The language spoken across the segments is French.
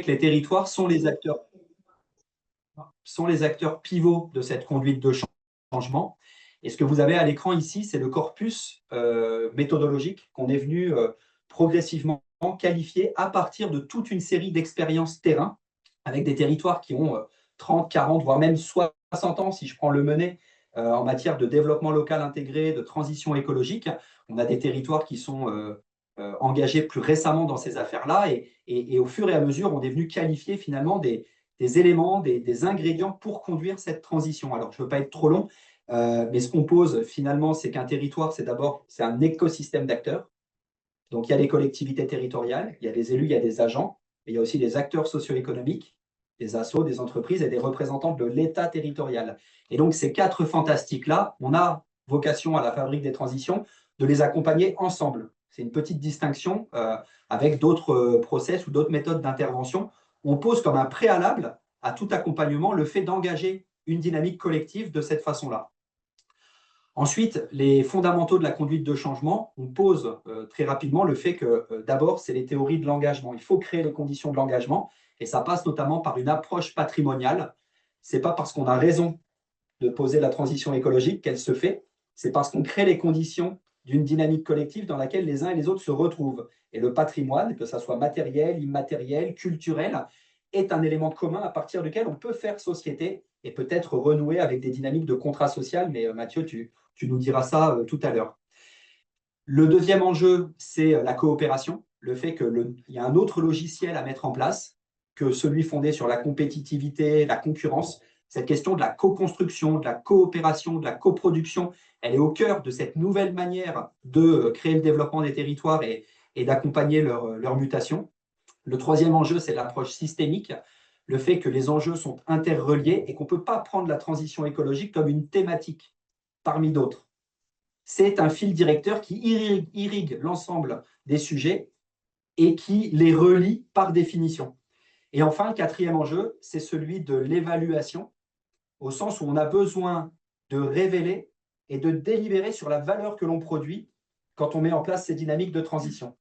que les territoires sont les acteurs pivots de cette conduite de changement. Et ce que vous avez à l'écran ici, c'est le corpus méthodologique qu'on est venu progressivement qualifier à partir de toute une série d'expériences terrain, avec des territoires qui ont 30, 40, voire même 60 ans, si je prends le Menet, en matière de développement local intégré, de transition écologique. On a des territoires qui sont engagés plus récemment dans ces affaires-là, et au fur et à mesure, on est venu qualifier finalement des éléments, des ingrédients pour conduire cette transition. Alors, je ne veux pas être trop long, mais ce qu'on pose finalement, c'est qu'un territoire, c'est un écosystème d'acteurs. Donc, il y a les collectivités territoriales, il y a des élus, il y a des agents, mais il y a aussi des acteurs socio-économiques, des assos, des entreprises et des représentants de l'État territorial. Et donc, ces quatre fantastiques-là, on a vocation à la Fabrique des transitions de les accompagner ensemble. C'est une petite distinction avec d'autres process ou d'autres méthodes d'intervention. On pose comme un préalable à tout accompagnement le fait d'engager une dynamique collective de cette façon-là. Ensuite, les fondamentaux de la conduite de changement, on pose très rapidement le fait que d'abord, c'est les théories de l'engagement. Il faut créer les conditions de l'engagement et ça passe notamment par une approche patrimoniale. Ce n'est pas parce qu'on a raison de poser la transition écologique qu'elle se fait, c'est parce qu'on crée les conditions d'une dynamique collective dans laquelle les uns et les autres se retrouvent. Et le patrimoine, que ça soit matériel, immatériel, culturel, est un élément commun à partir duquel on peut faire société et peut-être renouer avec des dynamiques de contrat social. Mais Mathieu, tu nous diras ça tout à l'heure. Le deuxième enjeu, c'est la coopération, le fait qu'il y a un autre logiciel à mettre en place que celui fondé sur la compétitivité, la concurrence. Cette question de la co-construction, de la coopération, de la coproduction, elle est au cœur de cette nouvelle manière de créer le développement des territoires et d'accompagner leur mutation. Le troisième enjeu, c'est l'approche systémique, le fait que les enjeux sont interreliés et qu'on ne peut pas prendre la transition écologique comme une thématique parmi d'autres. C'est un fil directeur qui irrigue l'ensemble des sujets et qui les relie par définition. Et enfin, le quatrième enjeu, c'est celui de l'évaluation, au sens où on a besoin de révéler et de délibérer sur la valeur que l'on produit quand on met en place ces dynamiques de transition.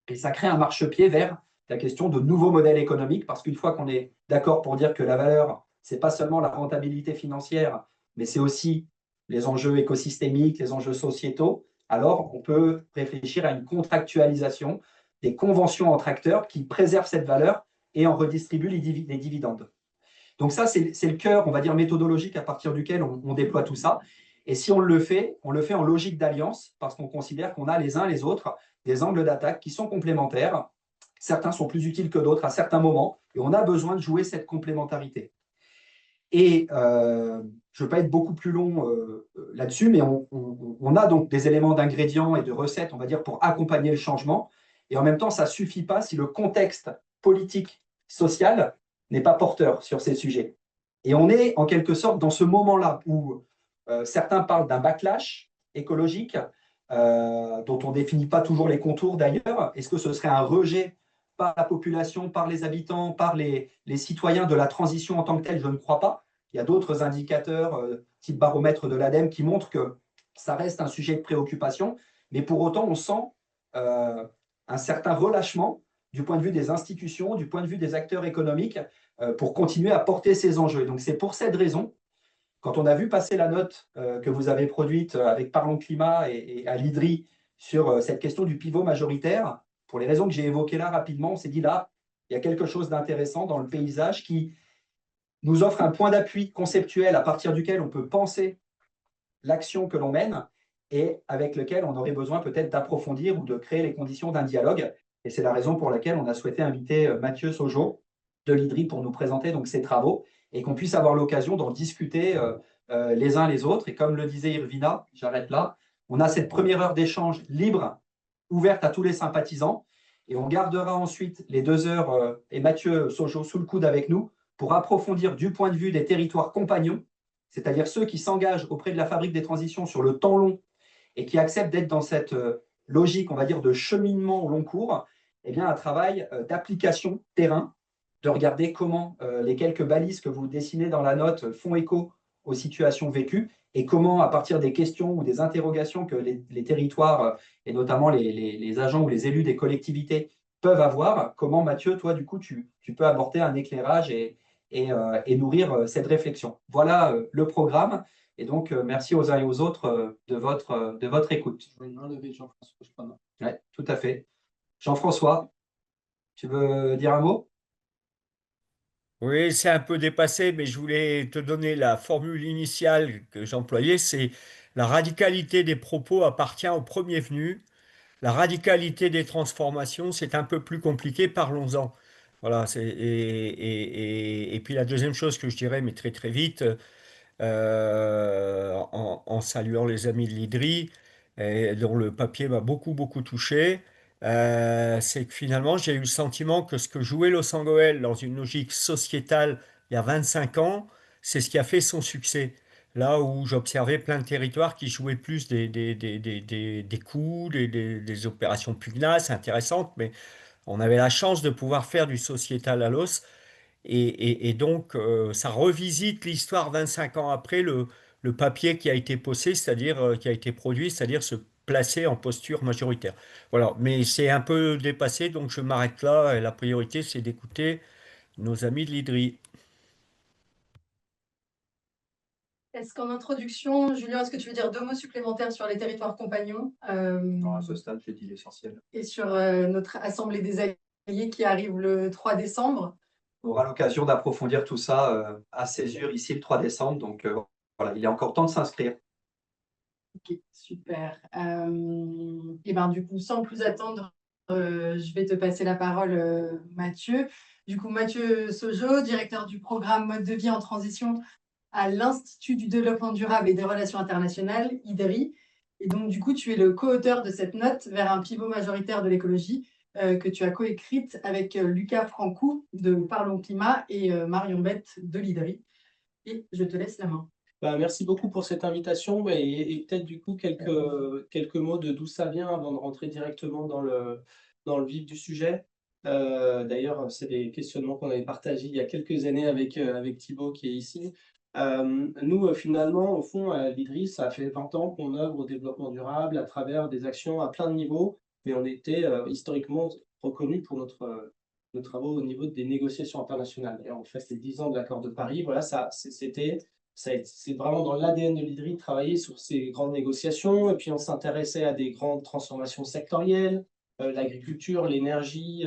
Et ça crée un marchepied vers la question de nouveaux modèles économiques, parce qu'une fois qu'on est d'accord pour dire que la valeur, ce n'est pas seulement la rentabilité financière, mais c'est aussi les enjeux écosystémiques, les enjeux sociétaux, alors on peut réfléchir à une contractualisation des conventions entre acteurs qui préservent cette valeur et en redistribuent les dividendes. Donc ça, c'est le cœur, on va dire, méthodologique à partir duquel on déploie tout ça. Et si on le fait en logique d'alliance, parce qu'on considère qu'on a les uns les autres des angles d'attaque qui sont complémentaires. Certains sont plus utiles que d'autres à certains moments, et on a besoin de jouer cette complémentarité. Et je ne veux pas être beaucoup plus long là-dessus, mais on a donc des éléments d'ingrédients et de recettes, on va dire, pour accompagner le changement. Et en même temps, ça ne suffit pas si le contexte politique, social n'est pas porteur sur ces sujets. Et on est en quelque sorte dans ce moment-là où certains parlent d'un backlash écologique dont on ne définit pas toujours les contours d'ailleurs. Est-ce que ce serait un rejet par la population, par les habitants, par les citoyens de la transition en tant que telle? Je ne crois pas. Il y a d'autres indicateurs, type baromètre de l'ADEME, qui montrent que ça reste un sujet de préoccupation, mais pour autant, on sent un certain relâchement du point de vue des institutions, du point de vue des acteurs économiques, pour continuer à porter ces enjeux. Donc, c'est pour cette raison, quand on a vu passer la note que vous avez produite avec Parlons Climat et à l'IDRI sur cette question du pivot majoritaire, pour les raisons que j'ai évoquées là rapidement, on s'est dit là, il y a quelque chose d'intéressant dans le paysage qui nous offre un point d'appui conceptuel à partir duquel on peut penser l'action que l'on mène et avec lequel on aurait besoin peut-être d'approfondir ou de créer les conditions d'un dialogue. Et c'est la raison pour laquelle on a souhaité inviter Mathieu Sojo de l'IDRI pour nous présenter donc ces travaux et qu'on puisse avoir l'occasion d'en discuter les uns les autres. Et comme le disait Irvina, j'arrête là, on a cette première heure d'échange libre, ouverte à tous les sympathisants, et on gardera ensuite les 2 heures et Mathieu Sojo sous le coude avec nous pour approfondir du point de vue des territoires compagnons, c'est-à-dire ceux qui s'engagent auprès de la Fabrique des transitions sur le temps long et qui acceptent d'être dans cette logique, on va dire, de cheminement au long cours, eh bien, un travail d'application terrain, de regarder comment les quelques balises que vous dessinez dans la note font écho aux situations vécues et comment, à partir des questions ou des interrogations que les territoires, et notamment les agents ou les élus des collectivités, peuvent avoir. Comment, Mathieu, toi, du coup, tu peux apporter un éclairage et nourrir cette réflexion. Voilà le programme. Et donc, merci aux uns et aux autres de votre écoute. Je vois une main levée, Jean-François, je crois. Oui, tout à fait. Jean-François, tu veux dire un mot? Oui, c'est un peu dépassé, mais je voulais te donner la formule initiale que j'employais, c'est la radicalité des propos appartient au premier venu. La radicalité des transformations, c'est un peu plus compliqué, parlons-en. Voilà, et puis la deuxième chose que je dirais, mais très très vite, en saluant les amis de l'IDRI, et dont le papier m'a beaucoup beaucoup touché, c'est que finalement j'ai eu le sentiment que ce que jouait Los Angeles dans une logique sociétale il y a 25 ans, c'est ce qui a fait son succès. Là où j'observais plein de territoires qui jouaient plus des coups, des opérations pugnaces intéressantes, mais on avait la chance de pouvoir faire du sociétal à l'os. Et donc, ça revisite l'histoire 25 ans après le papier qui a été posé, c'est-à-dire qui a été produit, c'est-à-dire se placer en posture majoritaire. Voilà, mais c'est un peu dépassé, donc je m'arrête là. Et la priorité, c'est d'écouter nos amis de l'IDRI. Est-ce qu'en introduction, Julien, est-ce que tu veux dire 2 mots supplémentaires sur les territoires compagnons Non, à ce stade, j'ai dit l'essentiel. et sur notre Assemblée des alliés qui arrive le 3 décembre? On aura l'occasion d'approfondir tout ça à Césure, ici, le 3 décembre. Donc, voilà, il est encore temps de s'inscrire. Ok, super. Et ben, du coup, sans plus attendre, je vais te passer la parole, Mathieu. Du coup, Mathieu Sojo, directeur du programme Mode de vie en transition à l'Institut du développement durable et des relations internationales, IDRI. Et donc, du coup, tu es le co-auteur de cette note vers un pivot majoritaire de l'écologie que tu as coécrite avec Lucas Francou de Parlons Climat et Marion Bette de l'IDRI. Et je te laisse la main. Merci beaucoup pour cette invitation et peut-être du coup quelques mots de d'où ça vient avant de rentrer directement dans le vif du sujet. D'ailleurs, c'est des questionnements qu'on avait partagés il y a quelques années avec Thibaut qui est ici. Nous, finalement, au fond, à l'IDRI, ça fait 20 ans qu'on œuvre au développement durable à travers des actions à plein de niveaux, mais on était historiquement reconnus pour nos travaux au niveau des négociations internationales. Et on fait les 10 ans de l'accord de Paris, voilà, c'est vraiment dans l'ADN de l'IDRI de travailler sur ces grandes négociations. Et puis, on s'intéressait à des grandes transformations sectorielles, l'agriculture, l'énergie,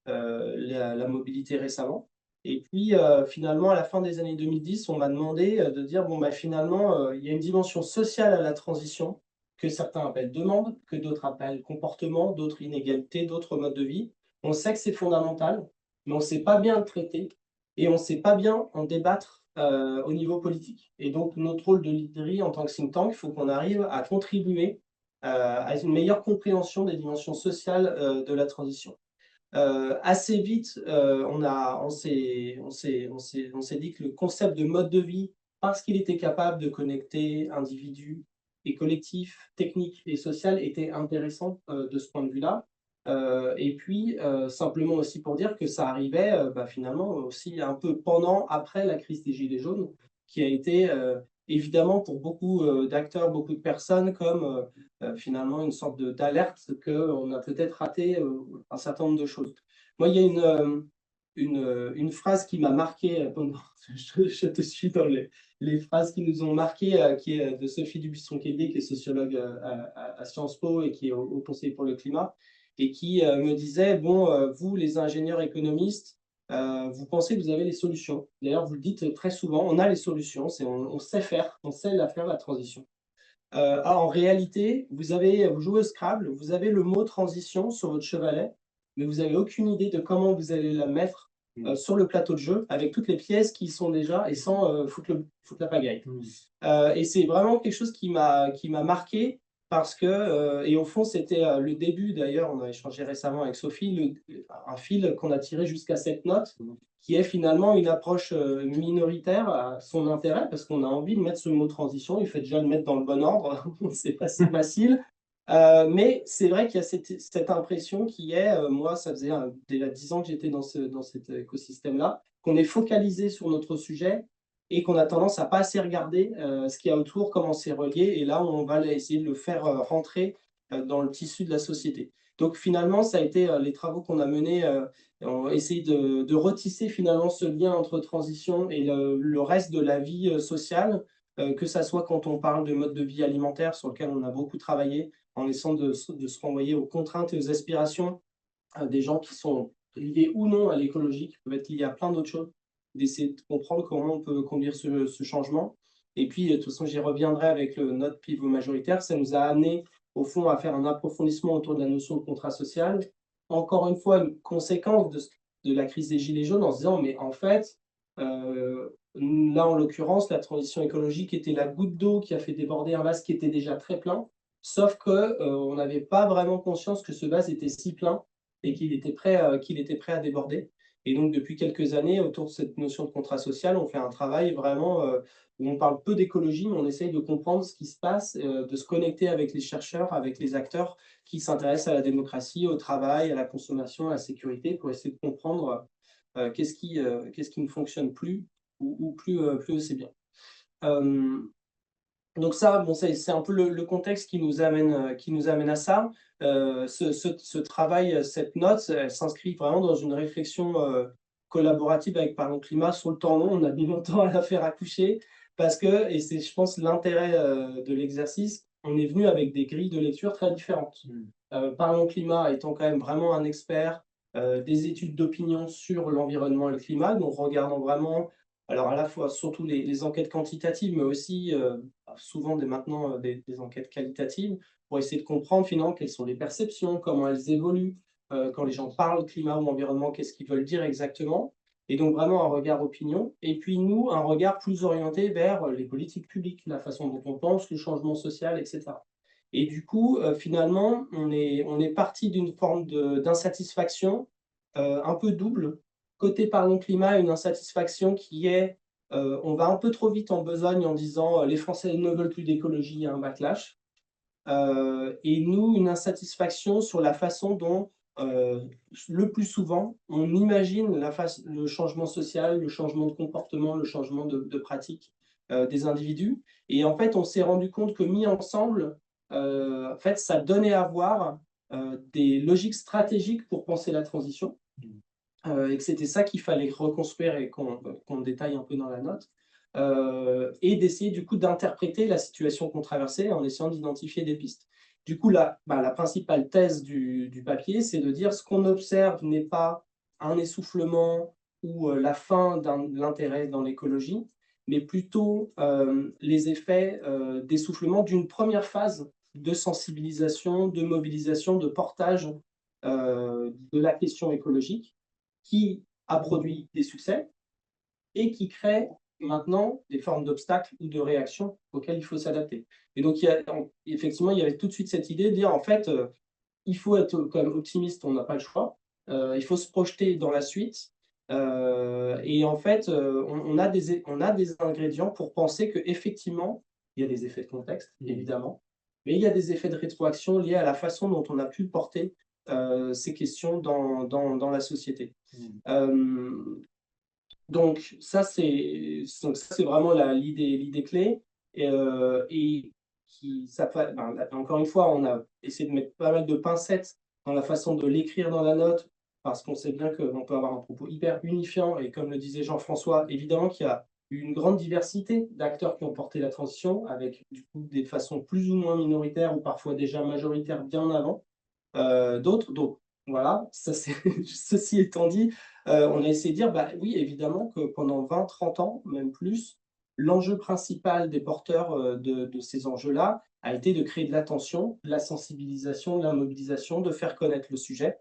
la mobilité récemment. Et puis, finalement, à la fin des années 2010, on m'a demandé de dire, bon, bah, finalement, il y a une dimension sociale à la transition que certains appellent demande, que d'autres appellent comportement, d'autres inégalités, d'autres modes de vie. On sait que c'est fondamental, mais on ne sait pas bien le traiter et on ne sait pas bien en débattre au niveau politique. Et donc, notre rôle de l'IDRI en tant que think tank, il faut qu'on arrive à contribuer à une meilleure compréhension des dimensions sociales de la transition. Assez vite, on s'est dit que le concept de mode de vie, parce qu'il était capable de connecter individus et collectifs, techniques et social, était intéressant de ce point de vue-là. Et puis, simplement aussi pour dire que ça arrivait finalement aussi un peu pendant, après la crise des Gilets jaunes, qui a été évidemment pour beaucoup d'acteurs, beaucoup de personnes, comme finalement une sorte d'alerte qu'on a peut-être raté un certain nombre de choses. Moi, il y a une phrase qui m'a marqué, je te suis dans les phrases qui nous ont marqué, qui est de Sophie Dubuisson-Kelly, qui est sociologue à Sciences Po et qui est au Conseil pour le climat, et qui me disait, bon, vous, les ingénieurs économistes, vous pensez que vous avez les solutions. D'ailleurs, vous le dites très souvent, on a les solutions, on sait faire, on sait faire la transition. En réalité, vous jouez au Scrabble, vous avez le mot transition sur votre chevalet, mais vous n'avez aucune idée de comment vous allez la mettre sur le plateau de jeu avec toutes les pièces qui y sont déjà et sans foutre la pagaille. Et c'est vraiment quelque chose qui m'a marqué parce que, et au fond, c'était le début, d'ailleurs, on a échangé récemment avec Sophie, un fil qu'on a tiré jusqu'à cette note, qui est finalement une approche minoritaire à son intérêt, parce qu'on a envie de mettre ce mot transition, il faut déjà le mettre dans le bon ordre, c'est pas si facile. Mais c'est vrai qu'il y a cette impression qui est, moi, ça faisait déjà 10 ans que j'étais dans cet écosystème-là, qu'on est focalisé sur notre sujet et qu'on a tendance à pas assez regarder ce qu'il y a autour, comment c'est relié, et là, on va essayer de le faire rentrer dans le tissu de la société. Donc finalement, ça a été les travaux qu'on a menés, ont essayé de retisser finalement ce lien entre transition et le reste de la vie sociale, que ça soit quand on parle de mode de vie alimentaire sur lequel on a beaucoup travaillé, en essayant de se renvoyer aux contraintes et aux aspirations des gens qui sont liés ou non à l'écologie, qui peuvent être liés à plein d'autres choses, d'essayer de comprendre comment on peut conduire ce changement. Et puis, de toute façon, j'y reviendrai avec notre pivot majoritaire. Ça nous a amené, au fond, à faire un approfondissement autour de la notion de contrat social. Encore une fois, une conséquence de la crise des Gilets jaunes en se disant, mais en fait, là, en l'occurrence, la transition écologique était la goutte d'eau qui a fait déborder un vase qui était déjà très plein, sauf qu'on n'avait pas vraiment conscience que ce vase était si plein et qu'il était prêt à déborder. Et donc, depuis quelques années, autour de cette notion de contrat social, on fait un travail vraiment où on parle peu d'écologie, mais on essaye de comprendre ce qui se passe, de se connecter avec les chercheurs, avec les acteurs qui s'intéressent à la démocratie, au travail, à la consommation, à la sécurité, pour essayer de comprendre qu'est-ce qui ne fonctionne plus ou plus aussi bien. Donc ça, bon, c'est un peu le contexte qui nous amène à ça. Ce travail, cette note, elle s'inscrit vraiment dans une réflexion collaborative avec Parlons Climat sur le temps long. On a mis longtemps à la faire accoucher parce que, et c'est, je pense, l'intérêt de l'exercice, on est venu avec des grilles de lecture très différentes. Parlons Climat étant quand même vraiment un expert des études d'opinion sur l'environnement et le climat, donc regardant vraiment, alors à la fois surtout les enquêtes quantitatives, mais aussi souvent maintenant des enquêtes qualitatives pour essayer de comprendre finalement quelles sont les perceptions, comment elles évoluent, quand les gens parlent climat ou environnement, qu'est-ce qu'ils veulent dire exactement. Et donc vraiment un regard opinion. Et puis nous, un regard plus orienté vers les politiques publiques, la façon dont on pense, le changement social, etc. Et du coup, finalement, on est parti d'une forme d'insatisfaction un peu double. Côté Parlons Climat, une insatisfaction qui est on va un peu trop vite en besogne en disant les Français ne veulent plus d'écologie, il y a un backlash. Et nous, une insatisfaction sur la façon dont, le plus souvent, on imagine le changement social, le changement de comportement, le changement de pratique des individus. Et en fait, on s'est rendu compte que mis ensemble, en fait, ça donnait à voir des logiques stratégiques pour penser la transition. Et que c'était ça qu'il fallait reconstruire et qu'on détaille un peu dans la note. Et d'essayer du coup d'interpréter la situation qu'on traversait en essayant d'identifier des pistes. Du coup, la principale thèse du papier, c'est de dire ce qu'on observe n'est pas un essoufflement ou la fin de l'intérêt dans l'écologie, mais plutôt les effets d'essoufflement d'une première phase de sensibilisation, de mobilisation, de portage de la question écologique qui a produit des succès et qui crée maintenant des formes d'obstacles ou de réactions auxquelles il faut s'adapter. Et donc, effectivement, il y avait tout de suite cette idée de dire, en fait, il faut être quand même optimiste, on n'a pas le choix, il faut se projeter dans la suite, et en fait, on a des ingrédients pour penser qu'effectivement, il y a des effets de contexte, évidemment, mais il y a des effets de rétroaction liés à la façon dont on a pu porter ces questions dans la société. Donc ça, c'est vraiment l'idée clé. Et encore une fois, on a essayé de mettre pas mal de pincettes dans la façon de l'écrire dans la note, parce qu'on sait bien qu'on peut avoir un propos hyper unifiant. Et comme le disait Jean-François, évidemment qu'il y a eu une grande diversité d'acteurs qui ont porté la transition, avec du coup des façons plus ou moins minoritaires ou parfois déjà majoritaires bien avant d'autres. Donc voilà, ça, ceci étant dit, on a essayé de dire, bah, oui, évidemment que pendant 20-30 ans, même plus, l'enjeu principal des porteurs de ces enjeux-là a été de créer de l'attention, de la sensibilisation, de la mobilisation, de faire connaître le sujet.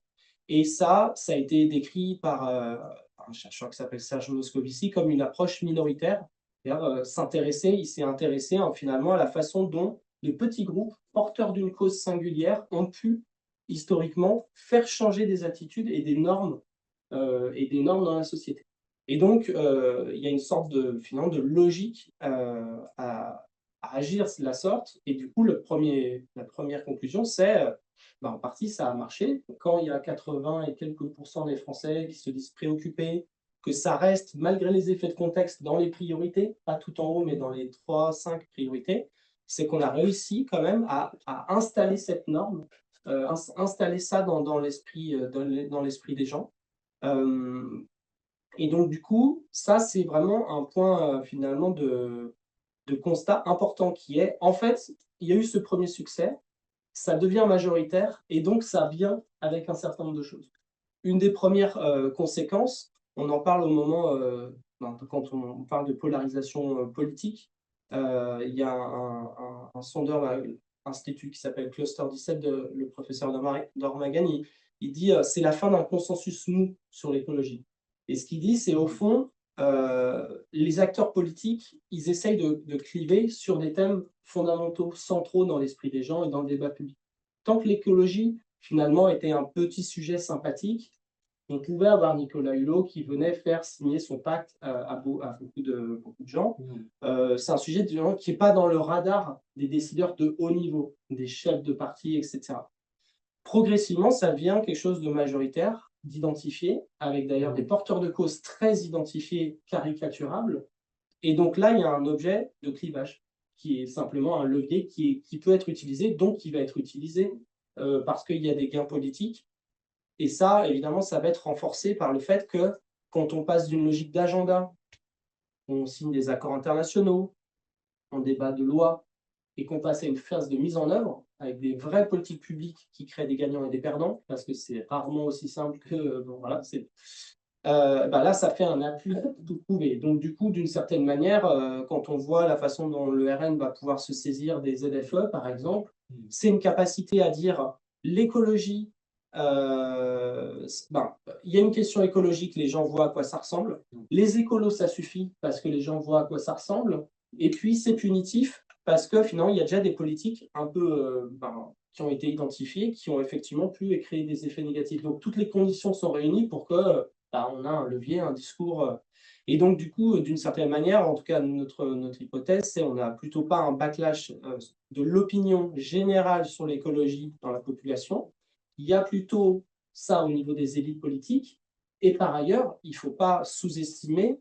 Et ça a été décrit par un chercheur qui s'appelle Serge Moscovici comme une approche minoritaire. Il s'est intéressé finalement à la façon dont les petits groupes porteurs d'une cause singulière ont pu historiquement faire changer des attitudes et des normes dans la société. Et donc, il y a une sorte finalement de logique à agir de la sorte. Et du coup, la première conclusion, c'est en partie, ça a marché. Quand il y a 80 et quelques % des Français qui se disent préoccupés, que ça reste, malgré les effets de contexte, dans les priorités, pas tout en haut, mais dans les 3-5 priorités, c'est qu'on a réussi quand même à installer cette norme installer ça dans l'esprit dans l'esprit des gens. Et donc, du coup, ça, c'est vraiment un point finalement de constat important qui est, en fait, il y a eu ce premier succès, ça devient majoritaire et donc ça vient avec un certain nombre de choses. Une des premières conséquences, on en parle au moment, quand on parle de polarisation politique, il y a un sondeur à l'institut qui s'appelle Cluster 17, le professeur Dormagan, il dit c'est la fin d'un consensus mou sur l'écologie. Et ce qu'il dit, c'est au fond, les acteurs politiques, ils essayent de cliver sur des thèmes fondamentaux, centraux dans l'esprit des gens et dans le débat public. Tant que l'écologie, finalement, était un petit sujet sympathique, on pouvait avoir Nicolas Hulot qui venait faire signer son pacte à beaucoup de gens. C'est un sujet qui n'est pas dans le radar des décideurs de haut niveau, des chefs de parti, etc. Progressivement, ça devient quelque chose de majoritaire, d'identifié, avec d'ailleurs des porteurs de cause très identifiés, caricaturables. Et donc là, il y a un objet de clivage, qui est simplement un levier qui peut être utilisé, donc qui va être utilisé parce qu'il y a des gains politiques. Et ça, évidemment, ça va être renforcé par le fait que quand on passe d'une logique d'agenda, on signe des accords internationaux, on débat de lois, et qu'on passe à une phase de mise en œuvre avec des vraies politiques publiques qui créent des gagnants et des perdants, parce que c'est rarement aussi simple que bon, voilà, là, ça fait un appui tout prouvé. Donc, du coup, d'une certaine manière, quand on voit la façon dont le RN va pouvoir se saisir des ZFE, par exemple, c'est une capacité à dire l'écologie. Il y a une question écologique, les gens voient à quoi ça ressemble. Les écolos, ça suffit parce que les gens voient à quoi ça ressemble. Et puis, c'est punitif parce que finalement, il y a déjà des politiques un peu qui ont été identifiées, qui ont effectivement pu créer des effets négatifs. Donc, toutes les conditions sont réunies pour que on a un levier, un discours. Et donc, du coup, d'une certaine manière, en tout cas, notre hypothèse, c'est qu'on n'a plutôt pas un backlash de l'opinion générale sur l'écologie dans la population. Il y a plutôt ça au niveau des élites politiques. Et par ailleurs, il ne faut pas sous-estimer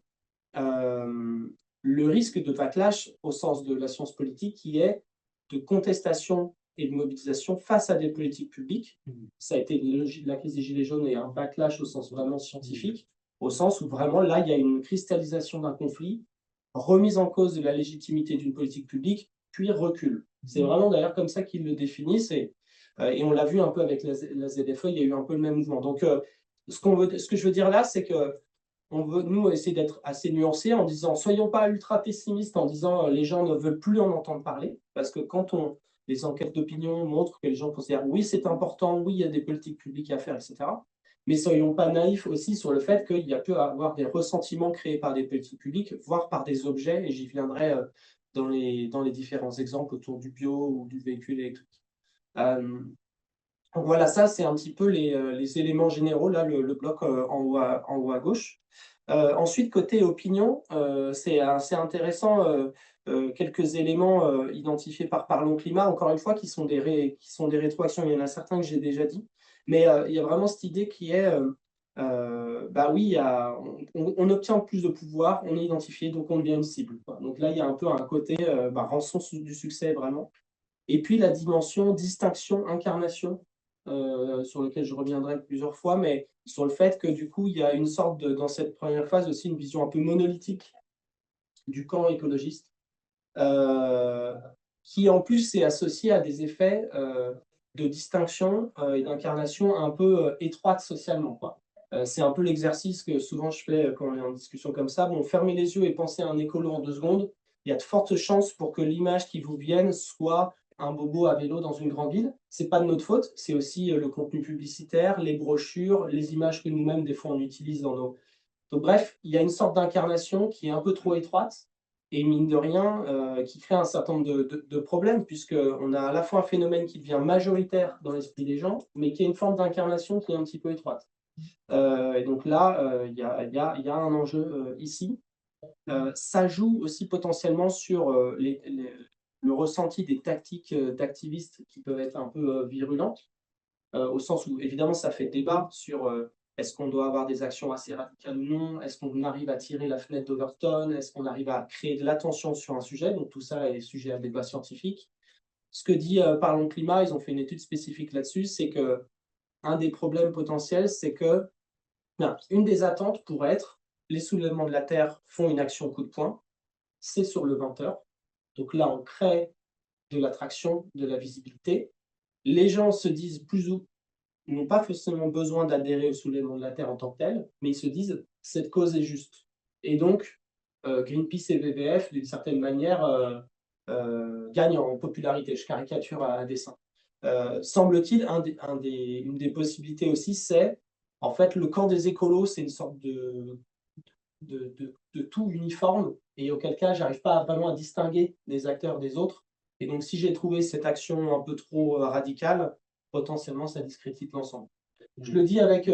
le risque de backlash au sens de la science politique qui est de contestation et de mobilisation face à des politiques publiques. Ça a été la crise des Gilets jaunes et un backlash au sens vraiment scientifique, au sens où vraiment là, il y a une cristallisation d'un conflit, remise en cause de la légitimité d'une politique publique, puis recul. C'est vraiment d'ailleurs comme ça qu'ils le définissent et on l'a vu un peu avec la ZFE, il y a eu un peu le même mouvement. Donc, ce que je veux dire là, c'est que on veut, nous, essayer d'être assez nuancés en disant, soyons pas ultra pessimistes en disant les gens ne veulent plus en entendre parler, parce que quand les enquêtes d'opinion montrent que les gens considèrent oui, c'est important, oui, il y a des politiques publiques à faire, etc. Mais soyons pas naïfs aussi sur le fait qu'il y a peut avoir des ressentiments créés par des politiques publiques, voire par des objets, et j'y viendrai dans les différents exemples autour du bio ou du véhicule électrique. Donc voilà, ça, c'est un petit peu les éléments généraux, là, le bloc en haut à gauche. Ensuite, côté opinion, c'est assez intéressant, quelques éléments identifiés par Parlons Climat, encore une fois, qui sont des rétroactions. Il y en a certains que j'ai déjà dit, mais il y a vraiment cette idée qui est, oui, on obtient plus de pouvoir, on est identifié, donc on devient une cible, quoi. Donc là, il y a un peu un côté rançon du succès, vraiment. Et puis la dimension distinction, incarnation, sur lequel je reviendrai plusieurs fois, mais sur le fait que du coup, il y a une sorte dans cette première phase aussi une vision un peu monolithique du camp écologiste, qui en plus est associé à des effets de distinction et d'incarnation un peu étroite socialement, quoi. C'est un peu l'exercice que souvent je fais quand on est en discussion comme ça. Bon, fermez les yeux et pensez à un écolo en 2 secondes. Il y a de fortes chances pour que l'image qui vous vienne soit un bobo à vélo dans une grande ville. C'est pas de notre faute, c'est aussi le contenu publicitaire, les brochures, les images que nous-mêmes, des fois, on utilise dans nos... Donc bref, il y a une sorte d'incarnation qui est un peu trop étroite et mine de rien, qui crée un certain nombre de problèmes, puisqu'on a à la fois un phénomène qui devient majoritaire dans l'esprit des gens, mais qui a une forme d'incarnation qui est un petit peu étroite. Et donc là, il y a un enjeu ici. Ça joue aussi potentiellement sur le ressenti des tactiques d'activistes qui peuvent être un peu virulentes, au sens où, évidemment, ça fait débat sur est-ce qu'on doit avoir des actions assez radicales ou non, est-ce qu'on arrive à tirer la fenêtre d'Overton, est-ce qu'on arrive à créer de l'attention sur un sujet, donc tout ça est sujet à débat scientifique. ce que dit Parlons Climat, ils ont fait une étude spécifique là-dessus, c'est que un des problèmes potentiels, c'est que une des attentes pourrait être les soulèvements de la Terre font une action coup de poing, c'est sur le 20h. Donc là, on crée de l'attraction, de la visibilité. Les gens se disent n'ont pas forcément besoin d'adhérer au soulèvement de la Terre en tant que tel, mais ils se disent cette cause est juste. Et donc, Greenpeace et WWF, d'une certaine manière, gagnent en popularité. Je caricature à dessein. Semble-t-il, une des possibilités aussi, c'est en fait le camp des écolos, c'est une sorte de tout uniforme, et auquel cas, j'arrive pas vraiment à distinguer des acteurs des autres. Et donc, si j'ai trouvé cette action un peu trop radicale, potentiellement, ça discrédite l'ensemble. Je le dis avec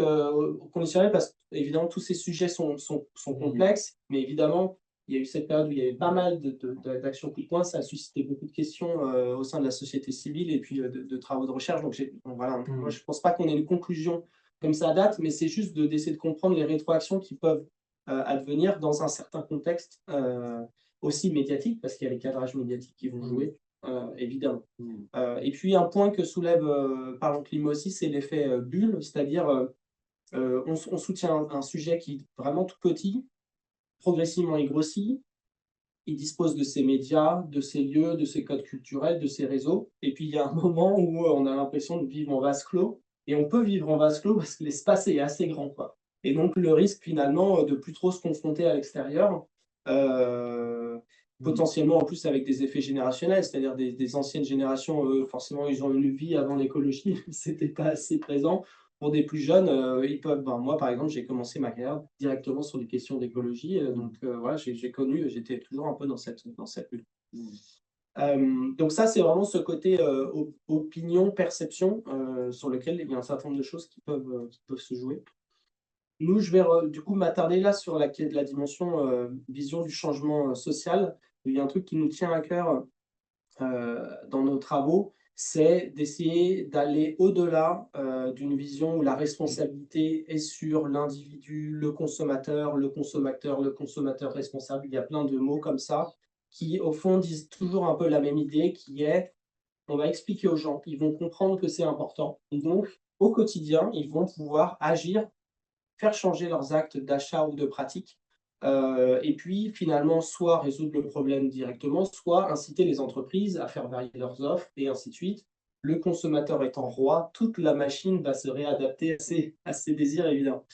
conditionnel parce qu'évidemment, tous ces sujets sont complexes, mais évidemment, il y a eu cette période où il y avait pas mal d'actions coup de poing, ça a suscité beaucoup de questions au sein de la société civile et puis de travaux de recherche. Donc, voilà, moi, je ne pense pas qu'on ait une conclusion comme ça à date, mais c'est juste d'essayer de comprendre les rétroactions qui peuvent advenir dans un certain contexte aussi médiatique, parce qu'il y a les cadrages médiatiques qui vont jouer, évidemment. Et puis, un point que soulève Parlons Climat aussi, c'est l'effet bulle, c'est-à-dire on soutient un sujet qui est vraiment tout petit, progressivement il grossit, il dispose de ses médias, de ses lieux, de ses codes culturels, de ses réseaux, et puis il y a un moment où on a l'impression de vivre en vase clos, et on peut vivre en vase clos parce que l'espace est assez grand, quoi. Et donc le risque finalement de plus trop se confronter à l'extérieur, potentiellement en plus avec des effets générationnels, c'est-à-dire des anciennes générations, forcément ils ont une vie avant l'écologie, c'était pas assez présent. Pour des plus jeunes, ils peuvent. Moi, par exemple, j'ai commencé ma carrière directement sur des questions d'écologie, donc voilà, j'ai connu, j'étais toujours un peu dans cette lutte. Donc ça, c'est vraiment ce côté opinion, perception, sur lequel il y a un certain nombre de choses qui peuvent se jouer. Nous, je vais du coup m'attarder là sur la dimension vision du changement social. Il y a un truc qui nous tient à cœur dans nos travaux, c'est d'essayer d'aller au-delà d'une vision où la responsabilité est sur l'individu, le consommateur, le consommateur responsable. Il y a plein de mots comme ça qui, au fond, disent toujours un peu la même idée, qui est, on va expliquer aux gens, ils vont comprendre que c'est important. Et donc, au quotidien, ils vont pouvoir agir, faire changer leurs actes d'achat ou de pratique, et puis finalement soit résoudre le problème directement, soit inciter les entreprises à faire varier leurs offres, et ainsi de suite. Le consommateur étant roi, toute la machine va se réadapter à ses désirs, évidemment.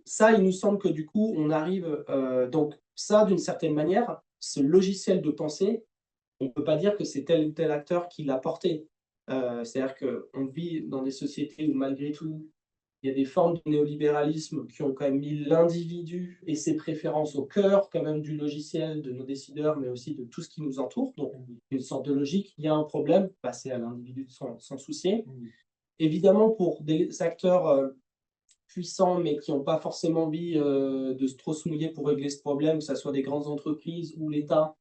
Ça, il nous semble que du coup, on arrive... donc ça, d'une certaine manière, ce logiciel de pensée, on ne peut pas dire que c'est tel ou tel acteur qui l'a porté. C'est-à-dire qu'on vit dans des sociétés où malgré tout, il y a des formes de néolibéralisme qui ont quand même mis l'individu et ses préférences au cœur quand même du logiciel, de nos décideurs, mais aussi de tout ce qui nous entoure. Donc, une sorte de logique, il y a un problème, c'est à l'individu de s'en soucier. Évidemment, pour des acteurs puissants, mais qui n'ont pas forcément envie de trop se mouiller pour régler ce problème, que ce soit des grandes entreprises ou l'État,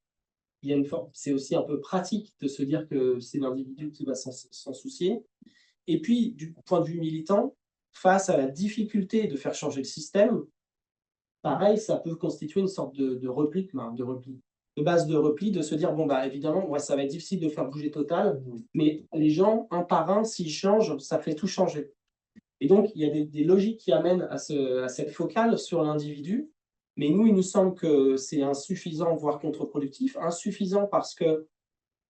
il y a une forme, c'est aussi un peu pratique de se dire que c'est l'individu qui va s'en soucier. Et puis, du point de vue militant, face à la difficulté de faire changer le système, pareil, ça peut constituer une sorte de repli, de base de repli, de se dire, bon, évidemment, ouais, ça va être difficile de faire bouger Total, mais les gens, un par un, s'ils changent, ça fait tout changer. Et donc, il y a des logiques qui amènent à cette focale sur l'individu, mais nous, il nous semble que c'est insuffisant, voire contre-productif. Insuffisant parce que,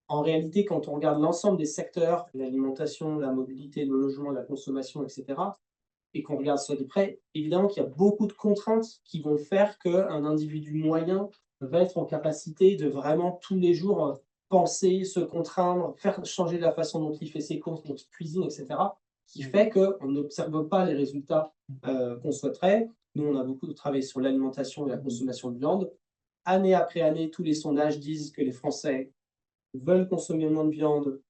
en réalité, quand on regarde l'ensemble des secteurs, l'alimentation, la mobilité, le logement, la consommation, etc., et qu'on regarde ça de près, évidemment qu'il y a beaucoup de contraintes qui vont faire qu'un individu moyen va être en capacité de vraiment tous les jours penser, se contraindre, faire changer la façon dont il fait ses courses, dont il cuisine, etc., qui fait qu'on n'observe pas les résultats qu'on souhaiterait. Nous, on a beaucoup travaillé sur l'alimentation et la consommation de viande. Année après année, tous les sondages disent que les Français veulent consommer moins de viande,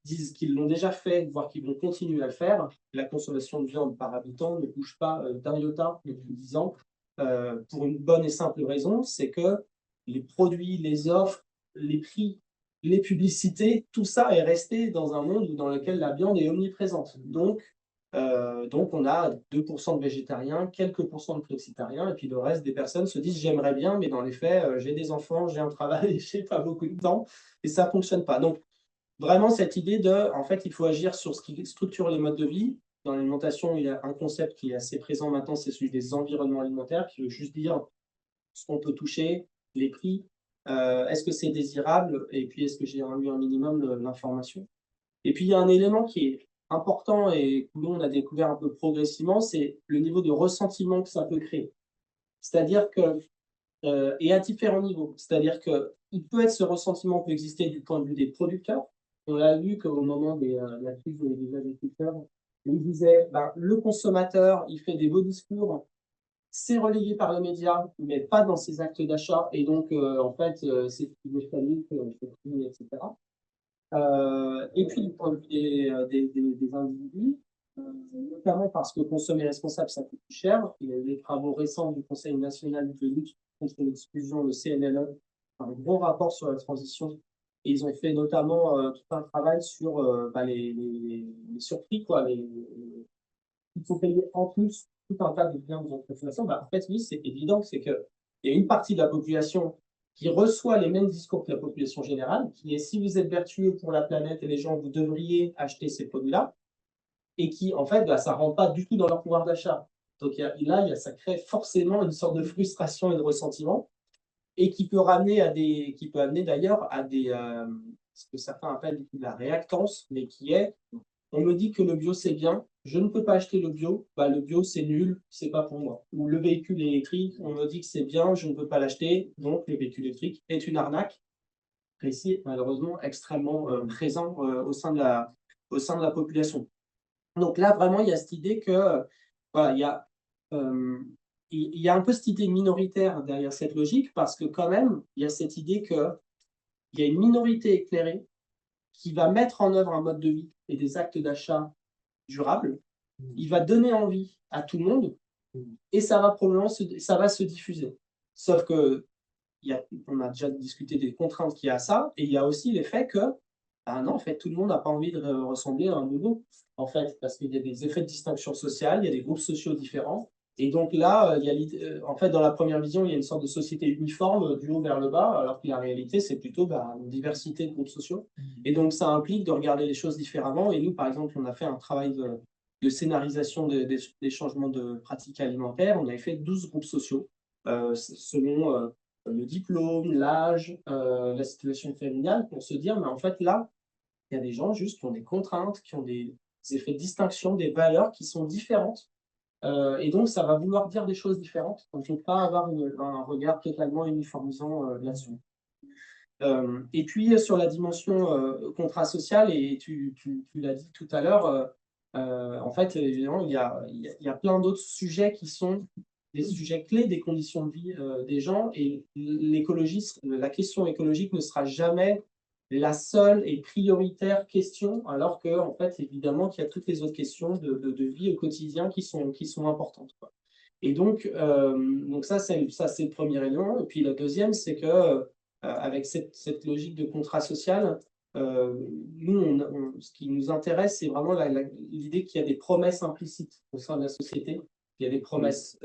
disent qu'ils l'ont déjà fait, voire qu'ils vont continuer à le faire. La consommation de viande par habitant ne bouge pas d'un iota depuis 10 ans, pour une bonne et simple raison, c'est que les produits, les offres, les prix, les publicités, tout ça est resté dans un monde dans lequel la viande est omniprésente. Donc, Donc, on a 2% de végétariens, quelques pourcents de flexitariens, et puis le reste des personnes se disent j'aimerais bien, mais dans les faits, j'ai des enfants, j'ai un travail, j'ai pas beaucoup de temps, et ça fonctionne pas. Donc, vraiment cette idée en fait, il faut agir sur ce qui structure les modes de vie. Dans l'alimentation, il y a un concept qui est assez présent maintenant, c'est celui des environnements alimentaires, qui veut juste dire ce qu'on peut toucher, les prix, est-ce que c'est désirable, et puis est-ce que j'ai eu un minimum l'information. Et puis, il y a un élément qui est important et que nous, on a découvert un peu progressivement, c'est le niveau de ressentiment que ça peut créer. C'est-à-dire que, et à différents niveaux, c'est-à-dire que ce ressentiment peut exister du point de vue des producteurs. On a vu qu'au moment de la crise des agriculteurs, ils disaient, ben, le consommateur, il fait des beaux discours, c'est relayé par les médias, mais pas dans ses actes d'achat, et donc, en fait, c'est des familles, etc. Et puis, du point de vue des individus, notamment parce que consommer responsable, ça coûte plus cher. Il y a eu des travaux récents du Conseil national de lutte contre l'exclusion, le CNLE, un gros rapport sur la transition. Et ils ont fait notamment tout un travail sur les surprix, quoi, il faut payer en plus tout un tas de biens de consommation. En fait, oui, c'est évident, c'est qu'il y a une partie de la population qui reçoit les mêmes discours que la population générale, qui est si vous êtes vertueux pour la planète et les gens, vous devriez acheter ces produits-là, et qui, en fait, ça ne rentre pas du tout dans leur pouvoir d'achat. Donc ça crée forcément une sorte de frustration et de ressentiment, et qui peut amener d'ailleurs à ce que certains appellent de la réactance, mais qui est on me dit que le bio c'est bien, je ne peux pas acheter le bio, le bio c'est nul, c'est pas pour moi. Ou le véhicule électrique, on me dit que c'est bien, je ne peux pas l'acheter, donc le véhicule électrique est une arnaque. Ici, malheureusement, extrêmement présent au sein de la population. Donc là, vraiment, il y a cette idée que, voilà, il y a un peu cette idée minoritaire derrière cette logique, parce que quand même, il y a cette idée qu'il y a une minorité éclairée qui va mettre en œuvre un mode de vie et des actes d'achat durables. Il va donner envie à tout le monde et ça va probablement se diffuser. Sauf que on a déjà discuté des contraintes qu'il y a à ça, et il y a aussi l'effet que non, en fait, tout le monde n'a pas envie de ressembler à un nouveau, en fait, parce qu'il y a des effets de distinction sociale, il y a des groupes sociaux différents. Et donc là, en fait, dans la première vision, il y a une sorte de société uniforme du haut vers le bas, alors que la réalité, c'est plutôt une diversité de groupes sociaux. Et donc, ça implique de regarder les choses différemment. Et nous, par exemple, on a fait un travail de scénarisation des changements de pratiques alimentaires. On avait fait 12 groupes sociaux, selon le diplôme, l'âge, la situation familiale, pour se dire, mais en fait, là, il y a des gens juste qui ont des contraintes, qui ont des effets de distinction, des valeurs qui sont différentes. Et donc, ça va vouloir dire des choses différentes. Donc, il ne faut pas avoir un regard totalement uniformisant là-dessus. Et puis, sur la dimension contrat social, et tu l'as dit tout à l'heure, en fait, évidemment, il y a plein d'autres sujets qui sont des sujets clés des conditions de vie des gens, et la question écologique ne sera jamais la seule et prioritaire question, alors que, en fait, évidemment, qu'il y a toutes les autres questions de vie au quotidien qui sont importantes, quoi. Et donc ça, c'est le premier élément. Et puis, la deuxième, c'est que avec cette logique de contrat social, nous, ce qui nous intéresse, c'est vraiment l'idée qu'il y a des promesses implicites au sein de la société. Il y a des promesses,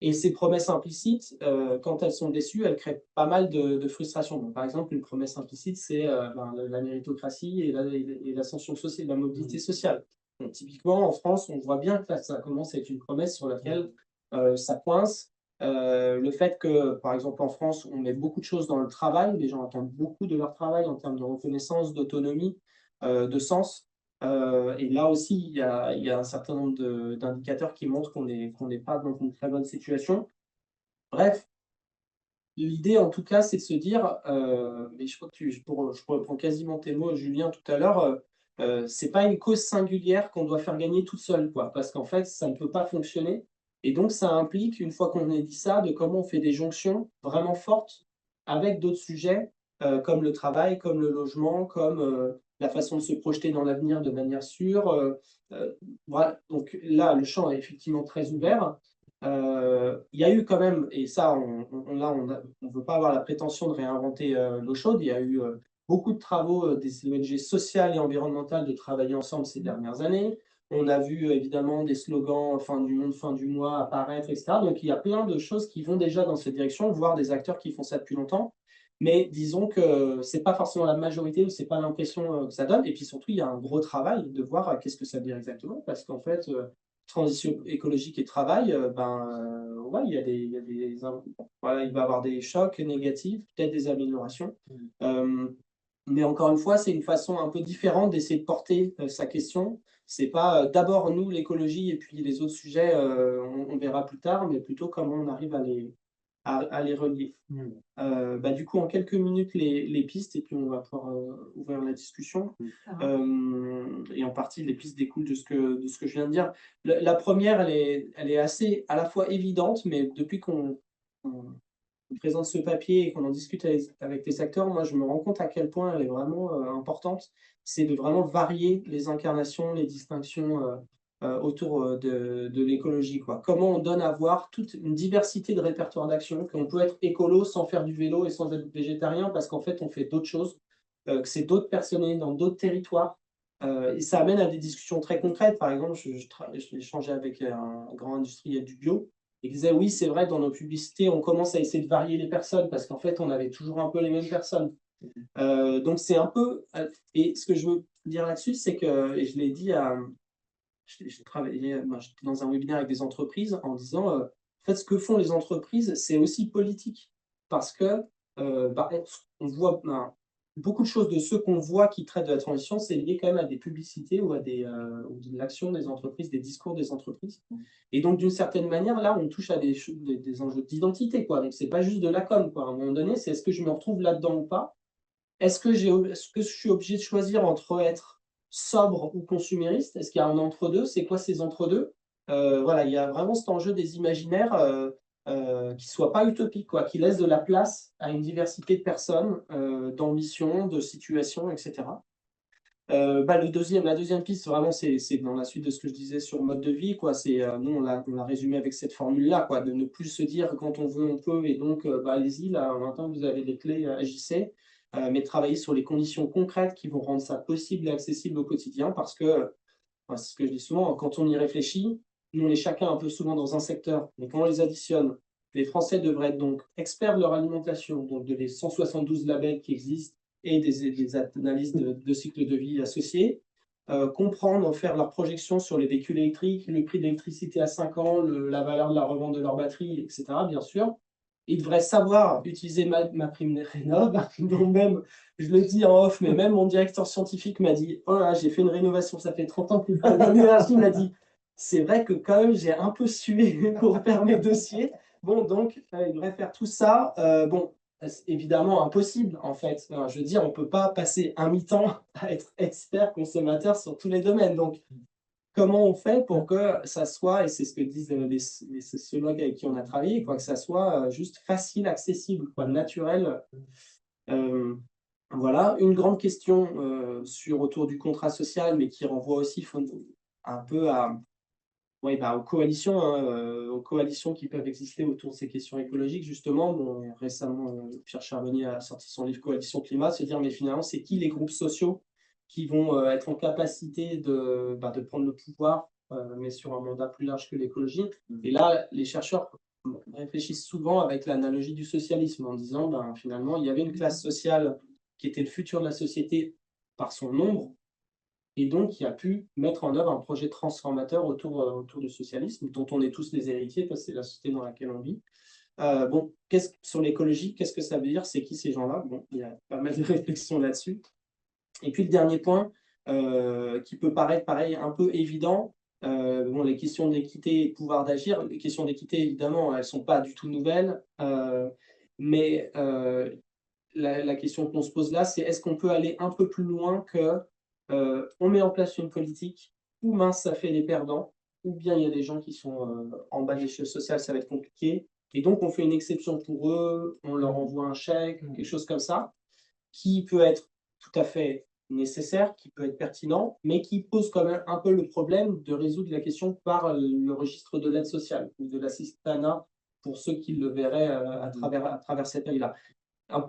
et ces promesses implicites, quand elles sont déçues, elles créent pas mal de frustration. Donc, par exemple, une promesse implicite, c'est la méritocratie et l'ascension sociale, la mobilité sociale. Donc, typiquement, en France, on voit bien que là, ça commence à être une promesse sur laquelle ça coince. Le fait que, par exemple, en France, on met beaucoup de choses dans le travail, les gens attendent beaucoup de leur travail en termes de reconnaissance, d'autonomie, de sens. Et là aussi, il y a un certain nombre d'indicateurs qui montrent qu'on n'est pas dans une très bonne situation. Bref, l'idée, en tout cas, c'est de se dire, mais je crois que je reprends quasiment tes mots, Julien, tout à l'heure, c'est pas une cause singulière qu'on doit faire gagner toute seule, quoi, parce qu'en fait, ça ne peut pas fonctionner. Et donc, ça implique, une fois qu'on a dit ça, de comment on fait des jonctions vraiment fortes avec d'autres sujets, comme le travail, comme le logement, comme la façon de se projeter dans l'avenir de manière sûre. Voilà. Donc là, le champ est effectivement très ouvert. Il y a eu quand même, et ça, on ne veut pas avoir la prétention de réinventer l'eau chaude, il y a eu beaucoup de travaux des ONG sociales et environnementales de travailler ensemble ces dernières années. On a vu évidemment des slogans fin du monde, fin du mois apparaître, etc. Donc il y a plein de choses qui vont déjà dans cette direction, voire des acteurs qui font ça depuis longtemps. Mais disons que c'est pas forcément la majorité ou c'est pas l'impression que ça donne. Et puis surtout, il y a un gros travail de voir qu'est-ce que ça veut dire exactement. Parce qu'en fait, transition écologique et travail, ouais, voilà, il va y avoir des chocs négatifs, peut-être des améliorations. Mais encore une fois, c'est une façon un peu différente d'essayer de porter sa question. C'est pas d'abord nous, l'écologie, et puis les autres sujets, on verra plus tard, mais plutôt comment on arrive à les relier. Du coup, en quelques minutes, les pistes, et puis on va pouvoir ouvrir la discussion. Et en partie, les pistes découlent de ce que je viens de dire. La première, elle est assez à la fois évidente, mais depuis qu'on présente ce papier et qu'on en discute avec les acteurs, moi, je me rends compte à quel point elle est vraiment importante. C'est de vraiment varier les incarnations, les distinctions autour de l'écologie, quoi. Comment on donne à voir toute une diversité de répertoires d'action, qu'on peut être écolo sans faire du vélo et sans être végétarien, parce qu'en fait, on fait d'autres choses, que c'est d'autres personnes dans d'autres territoires. Et ça amène à des discussions très concrètes. Par exemple, je échangeais avec un grand industriel du bio, et qui disait, oui, c'est vrai, dans nos publicités, on commence à essayer de varier les personnes, parce qu'en fait, on avait toujours un peu les mêmes personnes. Donc, c'est un peu... Et ce que je veux dire là-dessus, c'est que, et je l'ai dit à... J'ai travaillé, j'étais dans un webinaire avec des entreprises en disant, en fait, ce que font les entreprises, c'est aussi politique. Parce que on voit beaucoup de choses de ceux qu'on voit qui traitent de la transition, c'est lié quand même à des publicités ou à ou de l'action des entreprises, des discours des entreprises. Et donc, d'une certaine manière, là, on touche à des enjeux d'identité, quoi. Donc, c'est pas juste de la com, quoi. À un moment donné, c'est est-ce que je me retrouve là-dedans ou pas? Est-ce que je suis obligé de choisir entre être sobre ou consumériste? Est-ce qu'il y a un entre-deux? C'est quoi ces entre-deux? Voilà, il y a vraiment cet enjeu des imaginaires qui ne soient pas utopiques, quoi, qui laissent de la place à une diversité de personnes, d'ambitions, de situations, etc. La deuxième piste, vraiment, c'est dans la suite de ce que je disais sur le mode de vie, quoi. Nous, on l'a résumé avec cette formule-là, quoi, de ne plus se dire quand on veut, on peut, et donc, allez-y, là, maintenant, vous avez les clés, agissez, mais travailler sur les conditions concrètes qui vont rendre ça possible et accessible au quotidien, parce que, c'est ce que je dis souvent, quand on y réfléchit, nous, on est chacun un peu souvent dans un secteur, mais quand on les additionne, les Français devraient être donc experts de leur alimentation, donc de les 172 labels qui existent, et des analyses de cycle de vie associées, comprendre, faire leurs projections sur les véhicules électriques, le prix de l'électricité à 5 ans, la valeur de la revente de leur batterie, etc., bien sûr. Ils devraient savoir utiliser ma prime rénov', dont même, je le dis en off, mais même mon directeur scientifique m'a dit « Oh là, j'ai fait une rénovation, ça fait 30 ans que je parle d'énergie. » Il m'a dit « C'est vrai que quand même, j'ai un peu sué pour faire mes dossiers. » Bon, donc, il devrait faire tout ça. C'est évidemment impossible, en fait. Je veux dire, on ne peut pas passer un mi-temps à être expert consommateur sur tous les domaines. Donc, comment on fait pour que ça soit, et c'est ce que disent les sociologues avec qui on a travaillé, quoi, que ça soit juste facile, accessible, quoi, naturel. Voilà, une grande question autour du contrat social, mais qui renvoie aussi un peu aux coalitions, aux coalitions qui peuvent exister autour de ces questions écologiques, justement. Bon, récemment, Pierre Charbonnier a sorti son livre Coalition Climat, se dire, mais finalement, c'est qui les groupes sociaux qui vont être en capacité de prendre le pouvoir, mais sur un mandat plus large que l'écologie. Et là, les chercheurs réfléchissent souvent avec l'analogie du socialisme, en disant, finalement, il y avait une classe sociale qui était le futur de la société par son nombre, et donc qui a pu mettre en œuvre un projet transformateur autour du socialisme, dont on est tous les héritiers, parce que c'est la société dans laquelle on vit. Sur l'écologie, qu'est-ce que ça veut dire? C'est qui ces gens-là? Bon, il y a pas mal de réflexions là-dessus. Et puis le dernier point, qui peut paraître pareil un peu évident, les questions d'équité et de pouvoir d'agir. Les questions d'équité, évidemment, elles ne sont pas du tout nouvelles, mais la question qu'on se pose là, c'est est-ce qu'on peut aller un peu plus loin que on met en place une politique où mince, ça fait les perdants, ou bien il y a des gens qui sont en bas de l'échelle sociale, ça va être compliqué, et donc on fait une exception pour eux, on leur envoie un chèque, quelque chose comme ça, qui peut être tout à fait nécessaire, qui peut être pertinent, mais qui pose quand même un peu le problème de résoudre la question par le registre de l'aide sociale, ou de l'assistanat, pour ceux qui le verraient à travers cette œil-là.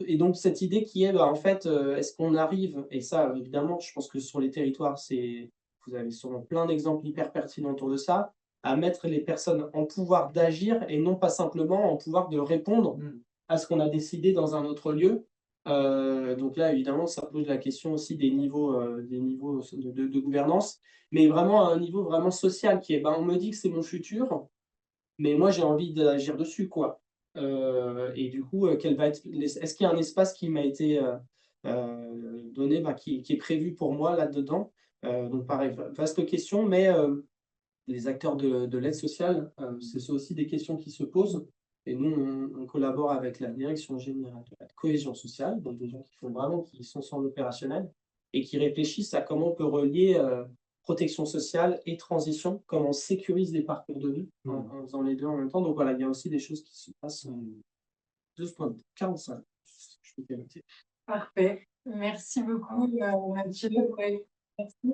Et donc, cette idée qui est, en fait, est-ce qu'on arrive, et ça, évidemment, je pense que sur les territoires, c'est vous avez sûrement plein d'exemples hyper pertinents autour de ça, à mettre les personnes en pouvoir d'agir et non pas simplement en pouvoir de répondre à ce qu'on a décidé dans un autre lieu. Donc là, évidemment, ça pose la question aussi des niveaux de gouvernance, mais vraiment à un niveau vraiment social qui est, on me dit que c'est mon futur, mais moi j'ai envie d'agir dessus, quoi. Et du coup, est-ce qu'il y a un espace qui m'a été donné, qui est prévu pour moi là-dedans? Donc pareil, vaste question, mais les acteurs de l'aide sociale, c'est aussi des questions qui se posent. Et nous, on collabore avec la Direction générale de la cohésion sociale, donc des gens qui sont sans opérationnel et qui réfléchissent à comment on peut relier protection sociale et transition, comment on sécurise des parcours de vie en faisant les deux en même temps. Donc voilà, il y a aussi des choses qui se passent de ce point de vue. 45, je peux connecter. Parfait. Merci beaucoup, Mathieu. Ouais, merci.